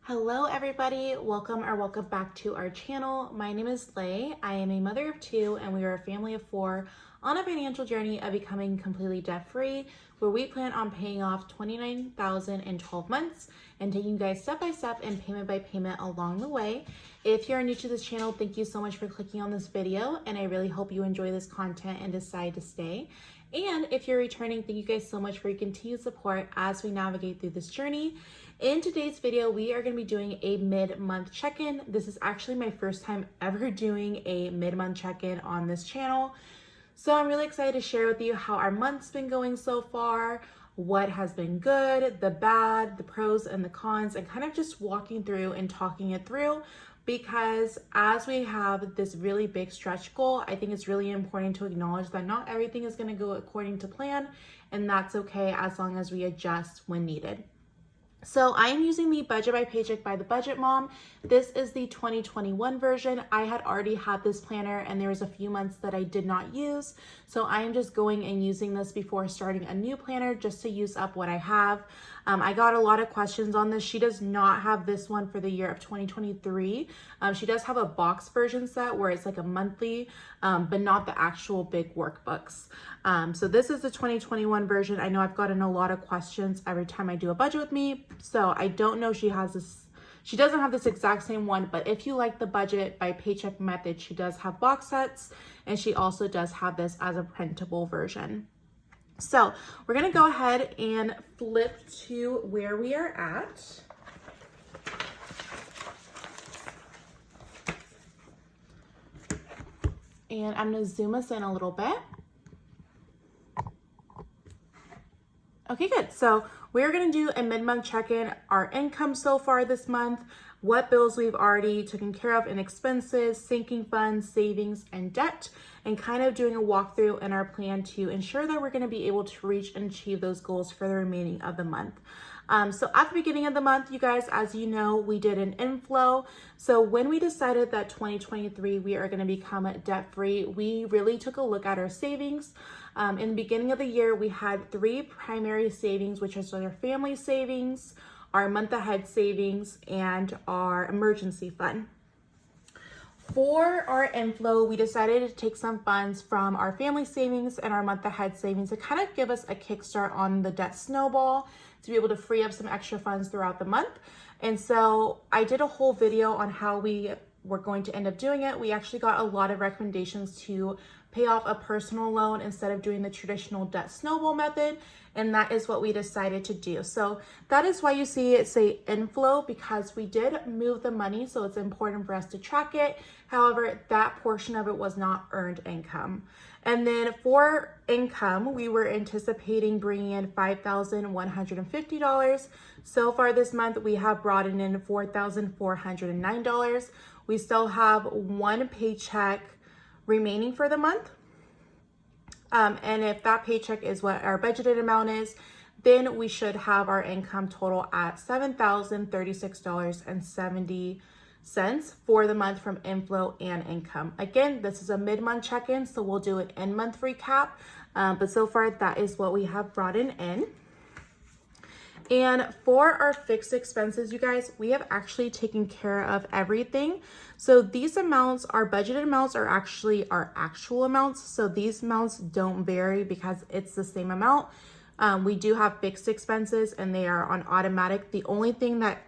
Hello everybody, welcome back to our channel. My name is Lay. I am a mother of two and we are a family of four on a financial journey of becoming completely debt-free, where we plan on paying off $29,000 in 12 months and taking you guys step by step and payment by payment along the way. If you're new to this channel, thank you so much for clicking on this video, and I really hope you enjoy this content and decide to stay. And if you're returning, thank you guys so much for your continued support as we navigate through this journey. In today's video, we are going to be doing a mid-month check-in. This is actually my first time ever doing a mid-month check-in on this channel. So I'm really excited to share with you how our month's been going so far, what has been good, the bad, the pros and the cons, and kind of just walking through and talking it through. Because as we have this really big stretch goal, I think it's really important to acknowledge that not everything is going to go according to plan, and that's okay as long as we adjust when needed. So I am using the Budget by Paycheck by the Budget Mom. This is the 2021 version. I had already had this planner and there was a few months that I did not use. So I am just going and using this before starting a new planner just to use up what I have. I got a lot of questions on this. She does not have this one for the year of 2023. She does have a box version set where it's like a monthly, but not the actual big workbooks. So this is the 2021 version. I know I've gotten a lot of questions every time I do a budget with me. So I don't know if she has this. She doesn't have this exact same one, but if you like the Budget by Paycheck method, she does have box sets, and she also does have this as a printable version. So we're gonna go ahead and flip to where we are at. And I'm gonna zoom us in a little bit. Okay, good. So we're gonna do a mid-month check-in, our income so far this month, what bills we've already taken care of in expenses, sinking funds, savings, and debt, and kind of doing a walkthrough in our plan to ensure that we're gonna be able to reach and achieve those goals for the remaining of the month. So at the beginning of the month, you guys, as you know, we did an inflow. So when we decided that 2023, we are gonna become debt-free, we really took a look at our savings. In the beginning of the year, we had three primary savings, which is our family savings, our month ahead savings, and our emergency fund. For our inflow, we decided to take some funds from our family savings and our month ahead savings to kind of give us a kickstart on the debt snowball, to be able to free up some extra funds throughout the month. And so I did a whole video on how we were going to end up doing it. We actually got a lot of recommendations to pay off a personal loan instead of doing the traditional debt snowball method, and that is what we decided to do. So that is why you see it say inflow, because we did move the money, so it's important for us to track it. However, that portion of it was not earned income. And then for income, we were anticipating bringing in $5,150. So far this month, we have brought in $4,409. We still have one paycheck remaining for the month. And if that paycheck is what our budgeted amount is, then we should have our income total at $7,036.70 for the month from inflow and income. Again, this is a mid-month check-in, so we'll do an end-month recap. But so far, that is what we have brought in. And for our fixed expenses, you guys, we have actually taken care of everything. So these amounts, our budgeted amounts, are actually our actual amounts. So these amounts don't vary because it's the same amount. We do have fixed expenses and they are on automatic. The only thing that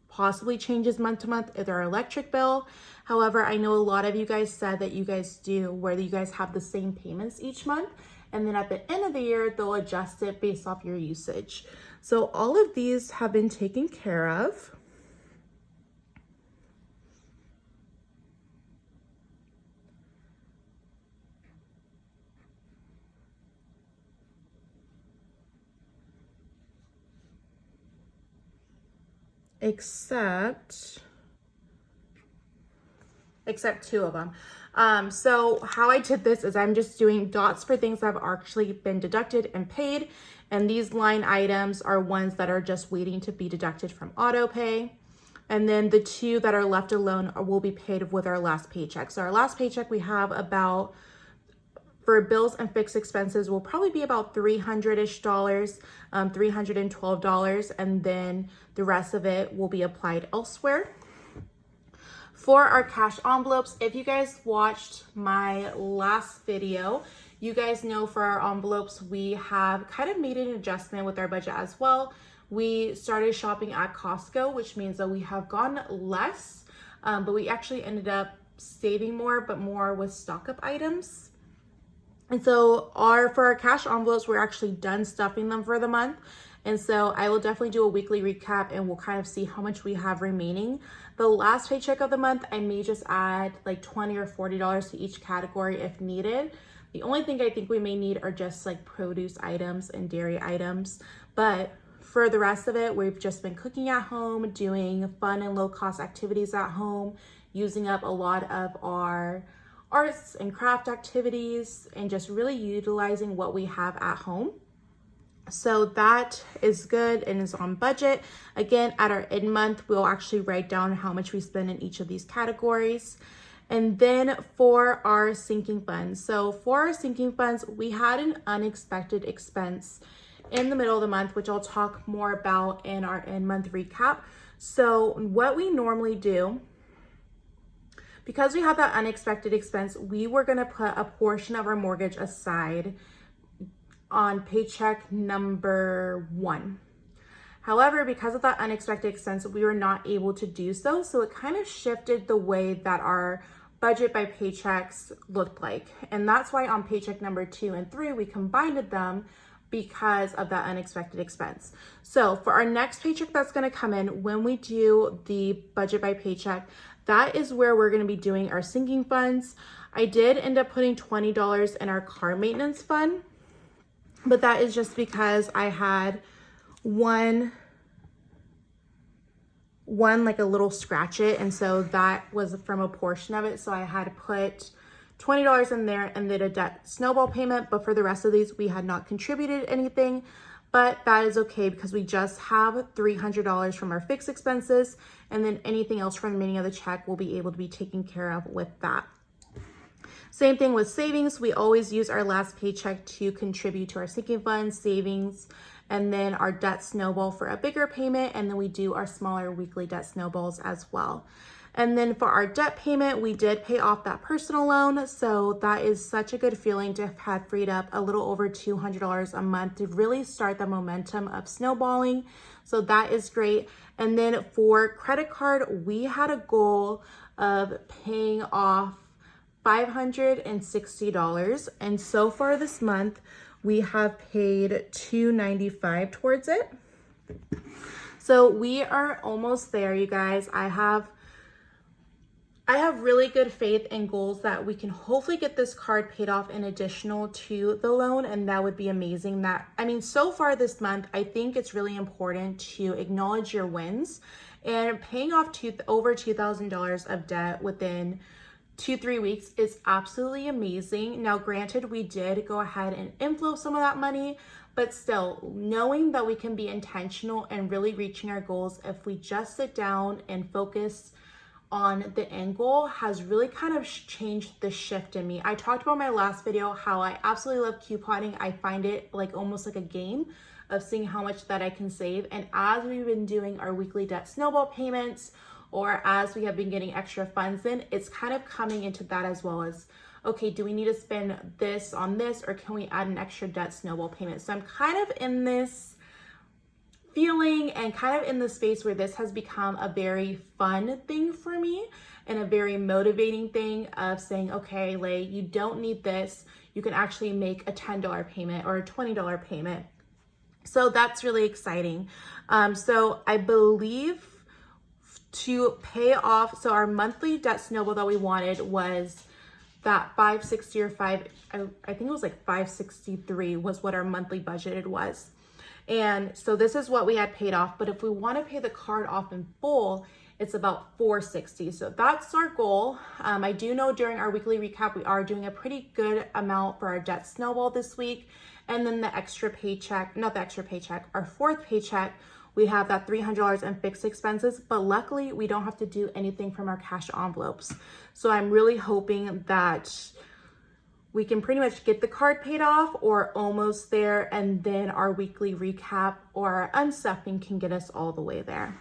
possibly changes month to month is our electric bill. However, I know a lot of you guys said that you guys do where you guys have the same payments each month. And then at the end of the year, they'll adjust it based off your usage. So all of these have been taken care of. Except two of them. So how I did this is I'm just doing dots for things that have actually been deducted and paid. And these line items are ones that are just waiting to be deducted from auto pay. And then the two that are left alone will be paid with our last paycheck. So our last paycheck, we have about for bills and fixed expenses will probably be about $300-ish, $312, and then the rest of it will be applied elsewhere. For our cash envelopes, if you guys watched my last video, you guys know for our envelopes, we have kind of made an adjustment with our budget as well. We started shopping at Costco, which means that we have gone less, but we actually ended up saving more, but more with stock up items. And so for our cash envelopes, we're actually done stuffing them for the month. And so I will definitely do a weekly recap and we'll kind of see how much we have remaining. The last paycheck of the month, I may just add like $20 or $40 to each category if needed. The only thing I think we may need are just like produce items and dairy items. But for the rest of it, we've just been cooking at home, doing fun and low cost activities at home, using up a lot of our arts and craft activities, and just really utilizing what we have at home. So that is good and is on budget. Again, at our end month, we'll actually write down how much we spend in each of these categories. And then for our sinking funds. So for our sinking funds, we had an unexpected expense in the middle of the month, which I'll talk more about in our end month recap. So what we normally do, because we had that unexpected expense, we were gonna put a portion of our mortgage aside on paycheck number 1. However, because of that unexpected expense, we were not able to do so. So it kind of shifted the way that our budget by paychecks looked like. And that's why on paycheck number 2 and 3, we combined them because of that unexpected expense. So for our next paycheck that's gonna come in, when we do the budget by paycheck, that is where we're gonna be doing our sinking funds. I did end up putting $20 in our car maintenance fund, but that is just because I had one like a little scratch it, and so that was from a portion of it. So I had to put $20 in there and then a debt snowball payment, but for the rest of these, we had not contributed anything, but that is okay because we just have $300 from our fixed expenses, and then anything else from the remaining of the check will be able to be taken care of with that. Same thing with savings. We always use our last paycheck to contribute to our sinking fund, savings, and then our debt snowball for a bigger payment. And then we do our smaller weekly debt snowballs as well. And then for our debt payment, we did pay off that personal loan. So that is such a good feeling to have had freed up a little over $200 a month to really start the momentum of snowballing. So that is great. And then for credit card, we had a goal of paying off $560, and so far this month we have paid $295 towards it. So we are almost there, you guys. I have really good faith and goals that we can hopefully get this card paid off in additional to the loan, and that would be amazing. So far this month, I think it's really important to acknowledge your wins, and paying off over $2,000 of debt within 2-3 weeks is absolutely amazing. Now, granted, we did go ahead and inflow some of that money, but still, knowing that we can be intentional and really reaching our goals if we just sit down and focus on the end goal has really kind of changed the shift in me. I talked about in my last video how I absolutely love couponing. I find it like almost like a game of seeing how much that I can save. And as we've been doing our weekly debt snowball payments, or as we have been getting extra funds in, it's kind of coming into that as well as, okay, do we need to spend this on this, or can we add an extra debt snowball payment? So I'm kind of in this feeling and kind of in the space where this has become a very fun thing for me and a very motivating thing of saying, okay, Lay, you don't need this. You can actually make a $10 payment or a $20 payment. So that's really exciting. So I believe to pay off, so our monthly debt snowball that we wanted was that 560 or I think it was like 563 was what our monthly budgeted was. And so this is what we had paid off, but if we want to pay the card off in full, it's about 460. So that's our goal. I do know during our weekly recap, we are doing a pretty good amount for our debt snowball this week. And then the extra paycheck, not the extra paycheck, our fourth paycheck, we have that $300 in fixed expenses, but luckily we don't have to do anything from our cash envelopes. So I'm really hoping that we can pretty much get the card paid off or almost there, and then our weekly recap or our unstuffing can get us all the way there.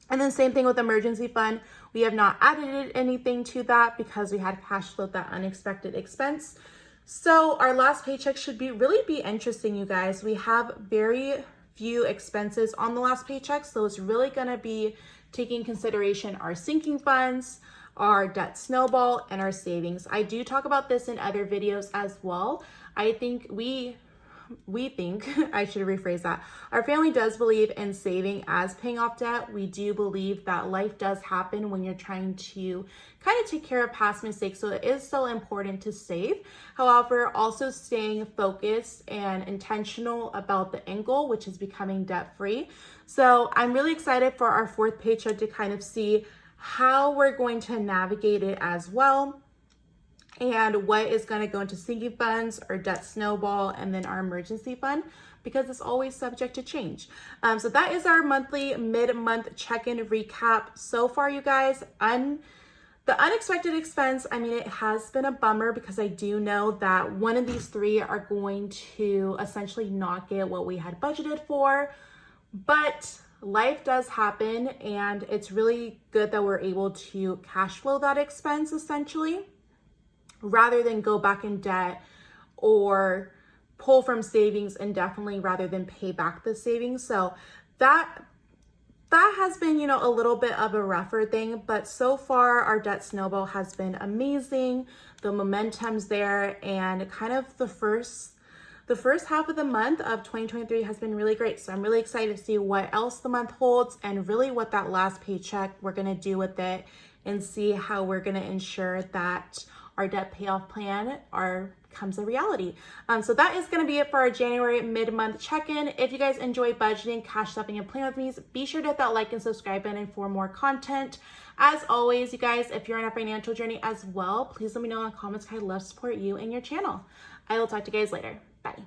And then same thing with emergency fund. We have not added anything to that because we had cash flow that unexpected expense. So our last paycheck should really be interesting, you guys. We have very few expenses on the last paycheck, so it's really gonna be taking consideration our sinking funds, our debt snowball, and our savings. I do talk about this in other videos as well. I think we think, I should rephrase that. Our family does believe in saving as paying off debt. We do believe that life does happen when you're trying to kind of take care of past mistakes. So it is still important to save. However, also staying focused and intentional about the end goal, which is becoming debt free. So I'm really excited for our fourth paycheck to kind of see how we're going to navigate it as well, and what is going to go into sinking funds or debt snowball, and then our emergency fund, because it's always subject to change. So that is our monthly mid-month check-in recap so far, you guys. The unexpected expense, I mean, it has been a bummer because I do know that one of these three are going to essentially not get what we had budgeted for, but life does happen, and it's really good that we're able to cash flow that expense essentially, rather than go back in debt or pull from savings indefinitely rather than pay back the savings. So that has been, you know, a little bit of a rougher thing, but so far our debt snowball has been amazing. The momentum's there, and kind of the first half of the month of 2023 has been really great. So I'm really excited to see what else the month holds, and really what that last paycheck, we're gonna do with it, and see how we're gonna ensure that our debt payoff plan becomes a reality. So that is going to be it for our January mid-month check-in. If you guys enjoy budgeting, cash stuffing, and planning with me, be sure to hit that like and subscribe button for more content. As always, you guys, if you're on a financial journey as well, please let me know in the comments. I'd love to support you and your channel. I will talk to you guys later. Bye.